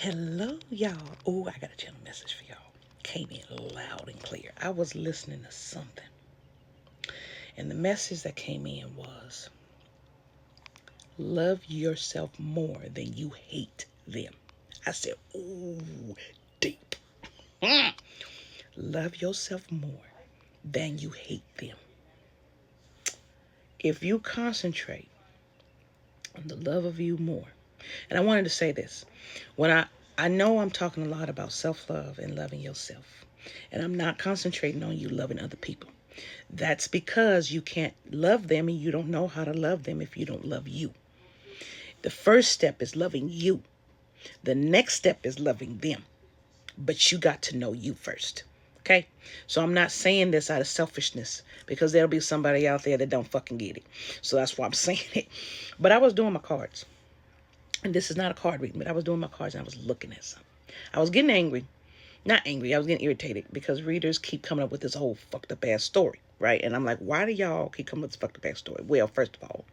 Hello, y'all. Oh, I got a channel message for y'all. Came in loud and clear. I was listening to something, and the message that came in was love yourself more than you hate them. I said, ooh, deep. Love yourself more than you hate them. If you concentrate on the love of you more, and I wanted to say this, when I know I'm talking a lot about self-love and loving yourself, and I'm not concentrating on you loving other people. That's because you can't love them and you don't know how to love them if you don't love you. The first step is loving you. The next step is loving them. But you got to know you first. Okay? So I'm not saying this out of selfishness because there'll be somebody out there that don't fucking get it. So that's why I'm saying it. But I was doing my cards. And this is not a card reading, but I was doing my cards and I was looking at something. I was getting angry. Not angry, I was getting irritated because readers keep coming up with this whole fucked up ass story, right? And I'm like, why do y'all keep coming up with this fucked up ass story? Well, first of all,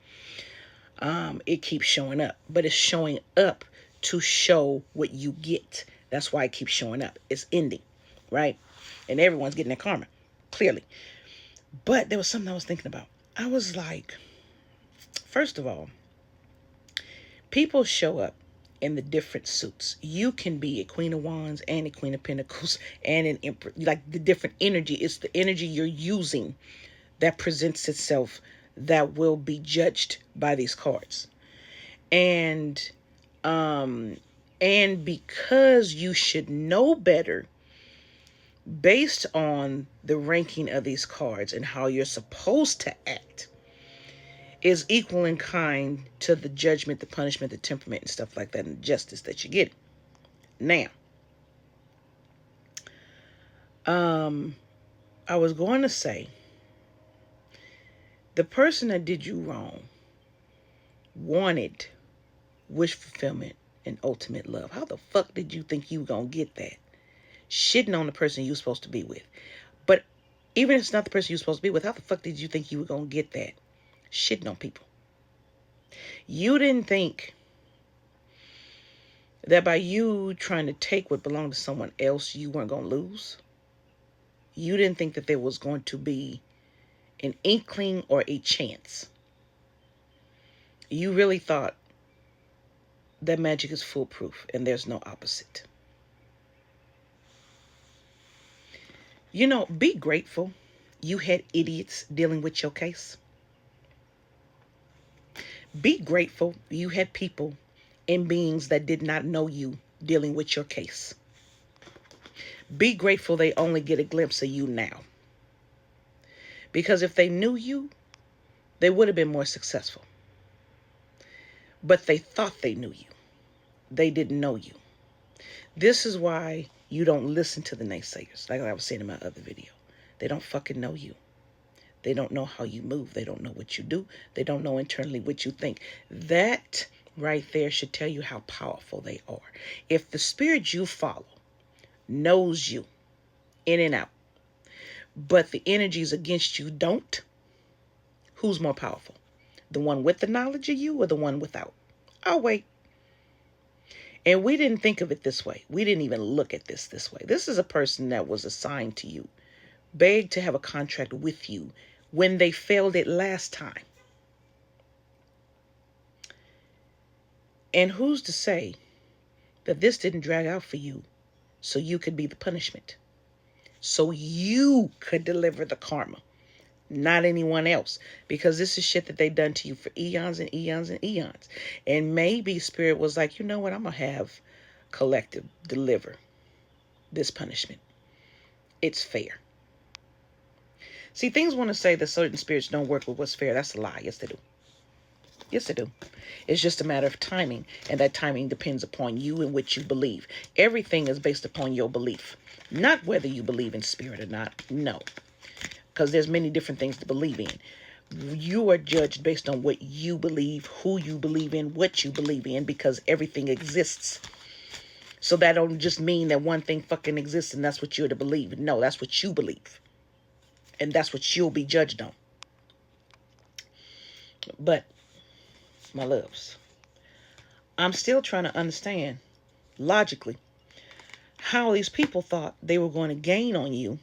it keeps showing up, but it's showing up to show what you get. That's why it keeps showing up. It's ending, right? And everyone's getting their karma, clearly. But there was something I was thinking about. I was like, first of all, people show up in the different suits. You can be a Queen of Wands and a Queen of Pentacles and an Emperor. Like the different energy. It's the energy you're using that presents itself that will be judged by these cards. And because you should know better based on the ranking of these cards and how you're supposed to act, is equal in kind to the judgment, the punishment, the temperament, and stuff like that, and justice that you get. Now, I was going to say, the person that did you wrong wanted wish fulfillment and ultimate love. How the fuck did you think you were going to get that? Shitting on the person you were supposed to be with. But even if it's not the person you're supposed to be with, how the fuck did you think you were going to get that? Shitting on people. You didn't think that by you trying to take what belonged to someone else, you weren't going to lose. You didn't think that there was going to be an inkling or a chance. You really thought that magic is foolproof and there's no opposite. You know, be grateful you had idiots dealing with your case. Be grateful you had people and beings that did not know you dealing with your case. Be grateful they only get a glimpse of you now. Because if they knew you, they would have been more successful. But they thought they knew you. They didn't know you. This is why you don't listen to the naysayers. Like I was saying in my other video. They don't fucking know you. They don't know how you move. They don't know what you do. They don't know internally what you think. That right there should tell you how powerful they are. If the spirit you follow knows you in and out, but the energies against you don't, who's more powerful? The one with the knowledge of you or the one without? I'll wait. And we didn't think of it this way. We didn't even look at this way. This is a person that was assigned to you, begged to have a contract with you when they failed it last time. And who's to say that this didn't drag out for you so you could be the punishment? So you could deliver the karma, not anyone else. Because this is shit that they've done to you for eons and eons and eons. And maybe Spirit was like, you know what? I'm going to have collective deliver this punishment. It's fair. See, things want to say that certain spirits don't work with what's fair. That's a lie. Yes, they do. Yes, they do. It's just a matter of timing. And that timing depends upon you and what you believe. Everything is based upon your belief. Not whether you believe in spirit or not. No. Because there's many different things to believe in. You are judged based on what you believe, who you believe in, what you believe in, because everything exists. So that don't just mean that one thing fucking exists and that's what you're to believe. No, that's what you believe. And that's what you'll be judged on. But, my loves, I'm still trying to understand logically, how these people thought they were going to gain on you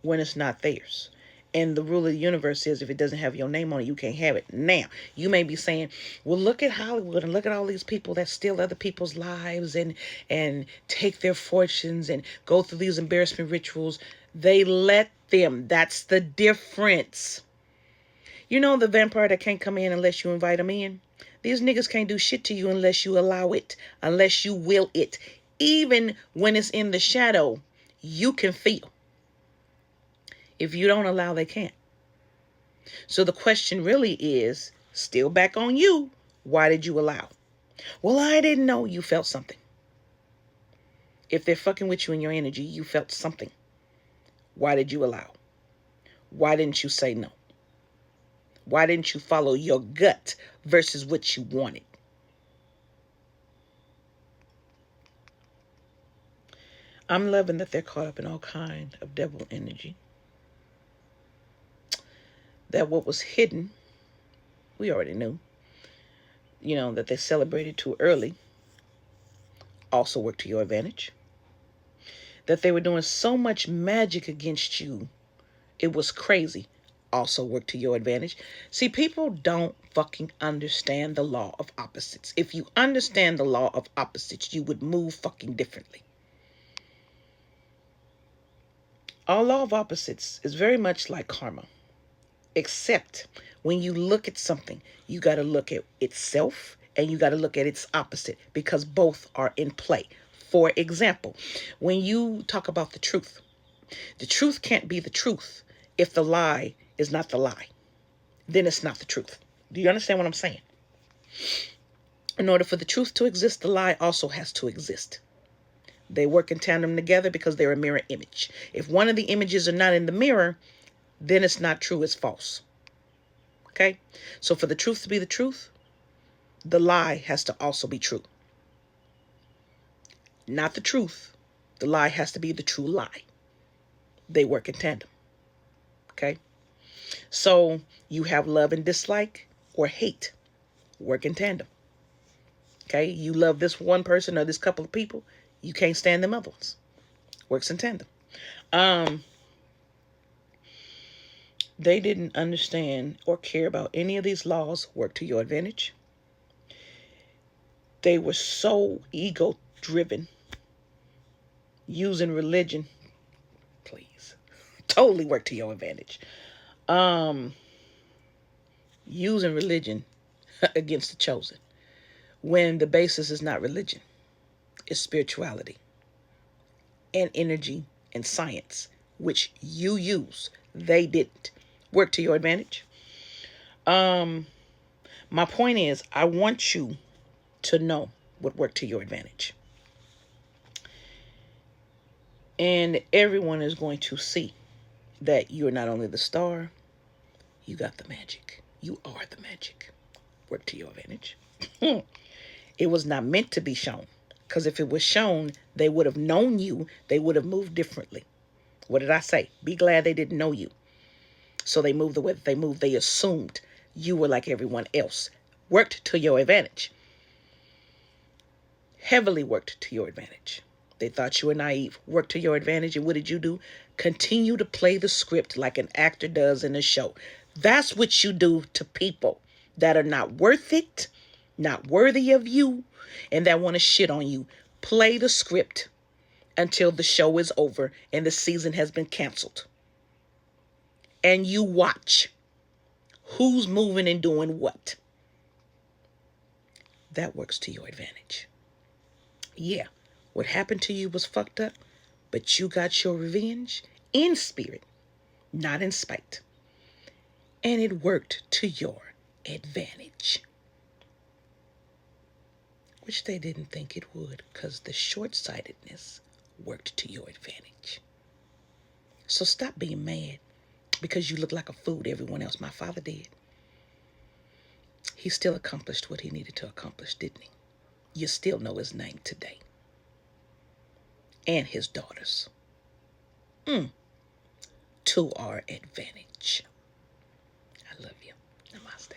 when it's not theirs. And the rule of the universe is if it doesn't have your name on it, you can't have it. Now, you may be saying, well, look at Hollywood and look at all these people that steal other people's lives and take their fortunes and go through these embarrassment rituals. They let them. That's the difference. You know the vampire that can't come in unless you invite him in? These niggas can't do shit to you unless you allow it, unless you will it. Even when it's in the shadow, you can feel. If you don't allow, they can't. So the question really is, still back on you, why did you allow? Well, I didn't know. You felt something. If they're fucking with you in your energy, you felt something. Why did you allow? Why didn't you say no? Why didn't you follow your gut versus what you wanted? I'm loving that they're caught up in all kind of devil energy. That what was hidden, we already knew. That they celebrated too early also worked to your advantage. That they were doing so much magic against you, it was crazy, also worked to your advantage. See, people don't fucking understand the law of opposites. If you understand the law of opposites, you would move fucking differently. Our law of opposites is very much like karma. Except when you look at something, you got to look at itself and you got to look at its opposite because both are in play. For example, when you talk about the truth can't be the truth if the lie is not the lie. Then it's not the truth. Do you understand what I'm saying? In order for the truth to exist, the lie also has to exist. They work in tandem together because they're a mirror image. If one of the images are not in the mirror, then it's not true, it's false. Okay? So for the truth to be the truth, the lie has to also be true. Not the truth. The lie has to be the true lie. They work in tandem. Okay? So you have love and dislike or hate work in tandem. Okay? You love this one person or this couple of people. You can't stand them other ones. Works in tandem. They didn't understand or care about any of these laws work to your advantage. They were so ego driven, using religion, please, totally work to your advantage. Using religion against the chosen when the basis is not religion, it's spirituality and energy and science, which you use. They didn't work to your advantage. My point is, I want you to know what worked to your advantage. And everyone is going to see that you're not only the star, you got the magic. You are the magic. Work to your advantage. It was not meant to be shown. Because if it was shown, they would have known you. They would have moved differently. What did I say? Be glad they didn't know you. So they moved the way that they moved. They assumed you were like everyone else. Worked to your advantage. Heavily worked to your advantage. They thought you were naive. Worked to your advantage. And what did you do? Continue to play the script like an actor does in a show. That's what you do to people that are not worth it, not worthy of you, and that want to shit on you. Play the script until the show is over and the season has been canceled. And you watch who's moving and doing what. That works to your advantage. Yeah, what happened to you was fucked up, but you got your revenge in spirit, not in spite. And it worked to your advantage. Which they didn't think it would, because the short-sightedness worked to your advantage. So stop being mad because you look like a fool to everyone else. My father did. He still accomplished what he needed to accomplish, didn't he? You still know his name today. And his daughters. To our advantage. I love you. Namaste.